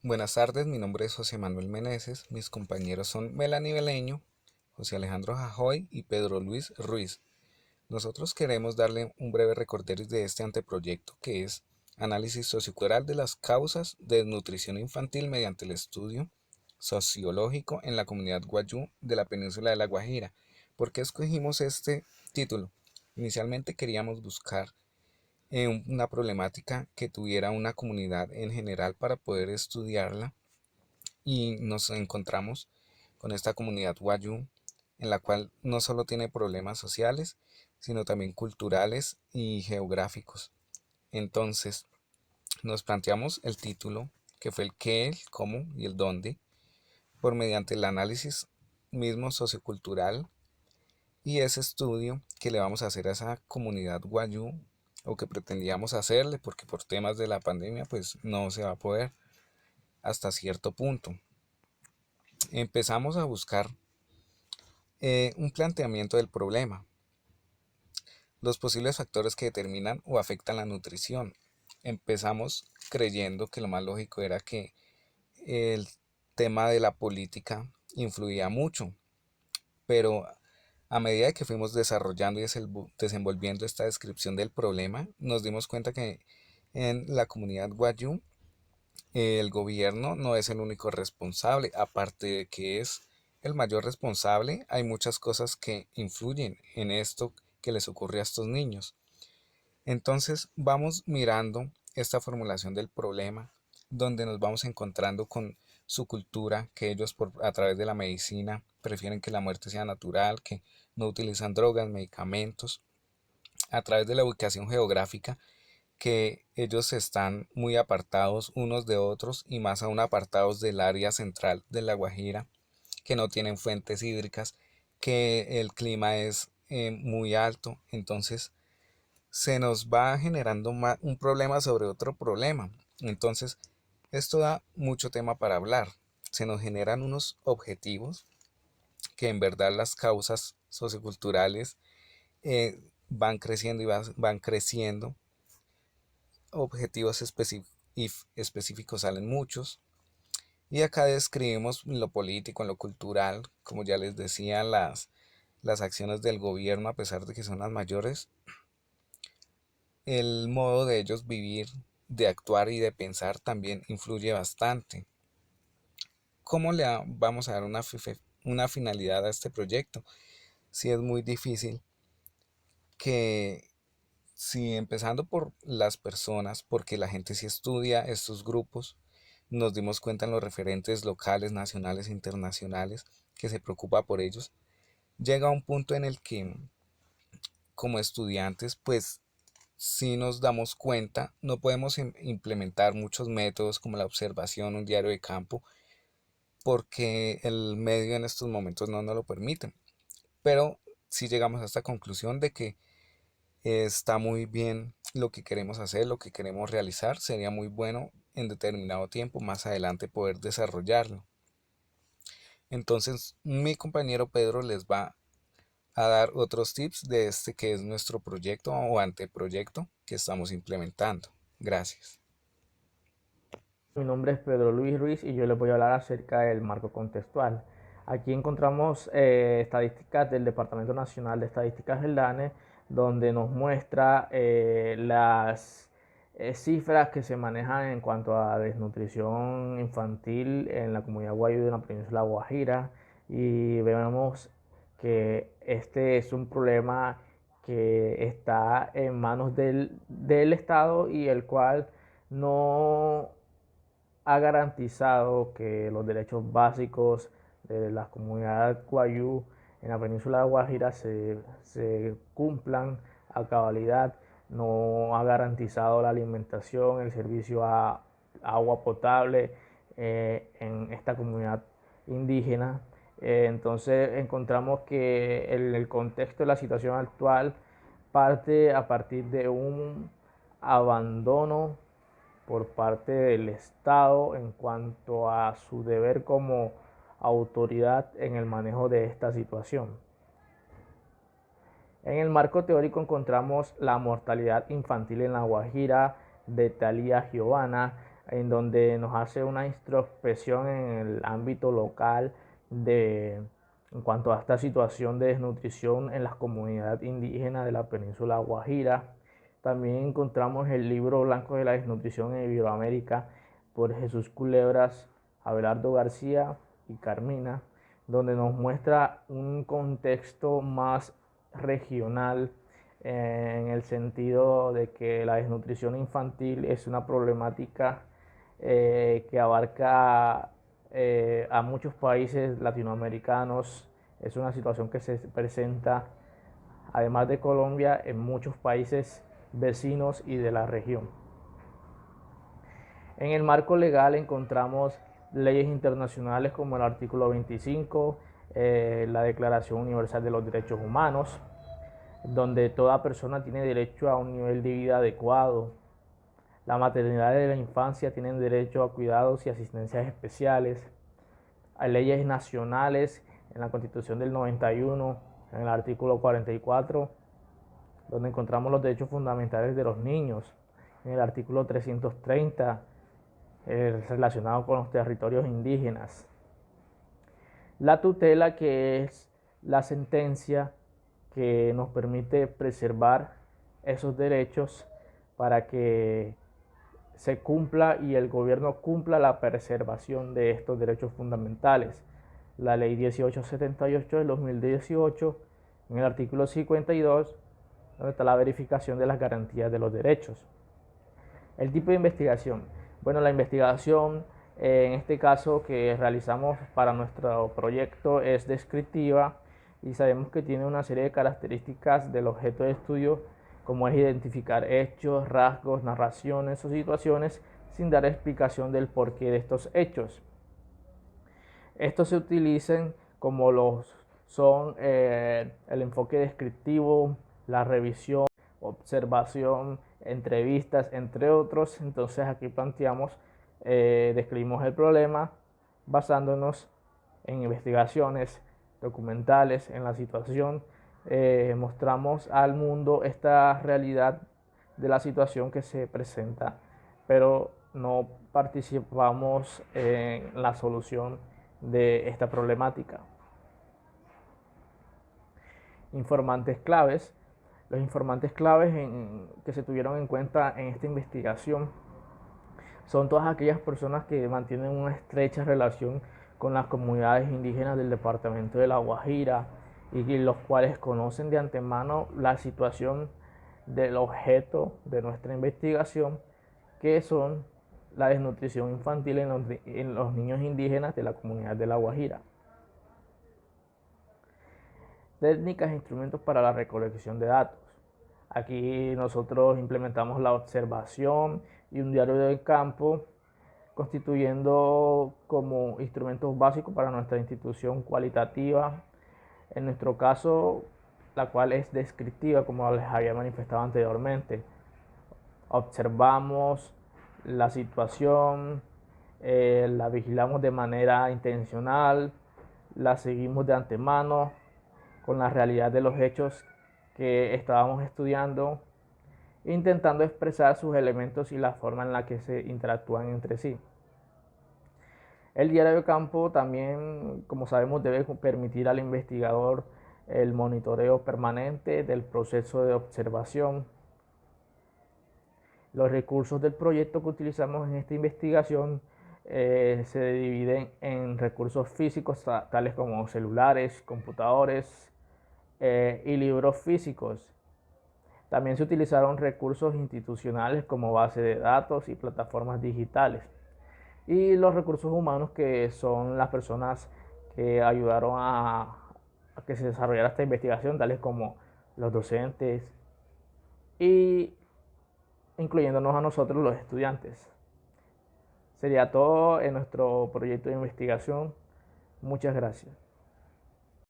Buenas tardes, mi nombre es José Manuel Meneses, mis compañeros son Melanie Beleño, José Alejandro Jajoy y Pedro Luis Ruiz. Nosotros queremos darle un breve recorderis de este anteproyecto que es análisis sociocultural de las causas de desnutrición infantil mediante el estudio sociológico en la comunidad guayú de la península de La Guajira. ¿Por qué escogimos este título? Inicialmente queríamos buscar una problemática que tuviera una comunidad en general para poder estudiarla y nos encontramos con esta comunidad Wayuu en la cual no solo tiene problemas sociales, sino también culturales y geográficos. Entonces, nos planteamos el título, que fue el qué, el cómo y el dónde, por mediante el análisis mismo sociocultural y ese estudio que le vamos a hacer a esa comunidad Wayuu o que pretendíamos hacerle, porque por temas de la pandemia pues no se va a poder hasta cierto punto. Empezamos a buscar un planteamiento del problema, los posibles factores que determinan o afectan la nutrición. Empezamos creyendo que lo más lógico era que el tema de la política influía mucho, pero a medida que fuimos desarrollando y desenvolviendo esta descripción del problema, nos dimos cuenta que en la comunidad Wayuu el gobierno no es el único responsable, aparte de que es el mayor responsable, hay muchas cosas que influyen en esto que les ocurre a estos niños. Entonces vamos mirando esta formulación del problema, donde nos vamos encontrando con su cultura, que ellos a través de la medicina prefieren que la muerte sea natural, que no utilizan drogas, medicamentos, a través de la ubicación geográfica, que ellos están muy apartados unos de otros y más aún apartados del área central de La Guajira, que no tienen fuentes hídricas, que el clima es muy alto, entonces se nos va generando un problema sobre otro problema. Entonces, esto da mucho tema para hablar. Se nos generan unos objetivos que en verdad las causas socioculturales van creciendo y van creciendo. Objetivos específicos salen muchos. Y acá describimos lo político, en lo cultural, como ya les decía, las acciones del gobierno, a pesar de que son las mayores, el modo de ellos vivir, de actuar y de pensar también influye bastante. ¿Cómo vamos a dar una finalidad a este proyecto? Si es muy difícil que, si empezando por las personas, porque la gente sí estudia estos grupos, nos dimos cuenta en los referentes locales, nacionales e internacionales que se preocupa por ellos, llega a un punto en el que como estudiantes pues si nos damos cuenta, no podemos implementar muchos métodos como la observación, un diario de campo, porque el medio en estos momentos no nos lo permite. Pero sí llegamos a esta conclusión de que está muy bien lo que queremos hacer, lo que queremos realizar. Sería muy bueno en determinado tiempo más adelante poder desarrollarlo. Entonces mi compañero Pedro les va a dar otros tips de este que es nuestro proyecto o anteproyecto que estamos implementando. Gracias. Mi nombre es Pedro Luis Ruiz y yo les voy a hablar acerca del marco contextual. Aquí encontramos estadísticas del Departamento Nacional de Estadísticas del DANE, donde nos muestra las cifras que se manejan en cuanto a desnutrición infantil en la comunidad guayú de la península Guajira, y vemos que este es un problema que está en manos del Estado y el cual no ha garantizado que los derechos básicos de la comunidad guayú en la península de Guajira se cumplan a cabalidad. No ha garantizado la alimentación, el servicio a agua potable en esta comunidad indígena. Entonces encontramos que el contexto de la situación actual parte a partir de un abandono por parte del Estado en cuanto a su deber como autoridad en el manejo de esta situación. En el marco teórico encontramos la mortalidad infantil en La Guajira de Thalía Giovanna. en donde nos hace una introspección en el ámbito local en cuanto a esta situación de desnutrición en las comunidades indígenas de la península Guajira. También encontramos el libro blanco de la desnutrición en Iberoamérica por Jesús Culebras, Abelardo García y Carmina, donde nos muestra un contexto más regional en el sentido de que la desnutrición infantil es una problemática que abarca a muchos países latinoamericanos. Es una situación que se presenta, además de Colombia, en muchos países vecinos y de la región. En el marco legal encontramos leyes internacionales como el artículo 25, la Declaración Universal de los Derechos Humanos, donde toda persona tiene derecho a un nivel de vida adecuado. La maternidad y la infancia tienen derecho a cuidados y asistencias especiales. Hay leyes nacionales en la Constitución del 91, en el artículo 44, donde encontramos los derechos fundamentales de los niños. En el artículo 330, relacionado con los territorios indígenas. La tutela, que es la sentencia que nos permite preservar esos derechos para que se cumpla y el gobierno cumpla la preservación de estos derechos fundamentales. La ley 1878 del 2018, en el artículo 52, donde está la verificación de las garantías de los derechos. El tipo de investigación. Bueno, la investigación en este caso que realizamos para nuestro proyecto es descriptiva y sabemos que tiene una serie de características del objeto de estudio, como es identificar hechos, rasgos, narraciones o situaciones sin dar explicación del porqué de estos hechos. Estos se utilizan como son el enfoque descriptivo, la revisión, observación, entrevistas, entre otros. Entonces aquí planteamos, describimos el problema basándonos en investigaciones documentales, en la situación, mostramos al mundo esta realidad de la situación que se presenta, pero no participamos en la solución de esta problemática. Informantes claves. Los informantes claves que se tuvieron en cuenta en esta investigación son todas aquellas personas que mantienen una estrecha relación con las comunidades indígenas del departamento de La Guajira y los cuales conocen de antemano la situación del objeto de nuestra investigación, que son la desnutrición infantil en los niños indígenas de la comunidad de La Guajira. Técnicas e instrumentos para la recolección de datos. Aquí nosotros implementamos la observación y un diario de campo, constituyendo como instrumentos básicos para nuestra institución cualitativa. En nuestro caso, la cual es descriptiva, como les había manifestado anteriormente. Observamos la situación, la vigilamos de manera intencional, la seguimos de antemano con la realidad de los hechos que estábamos estudiando, intentando expresar sus elementos y la forma en la que se interactúan entre sí. El diario de campo también, como sabemos, debe permitir al investigador el monitoreo permanente del proceso de observación. Los recursos del proyecto que utilizamos en esta investigación se dividen en recursos físicos tales como celulares, computadores y libros físicos. También se utilizaron recursos institucionales como base de datos y plataformas digitales. Y los recursos humanos, que son las personas que ayudaron a que se desarrollara esta investigación, tales como los docentes y incluyéndonos a nosotros los estudiantes. Sería todo en nuestro proyecto de investigación. Muchas gracias.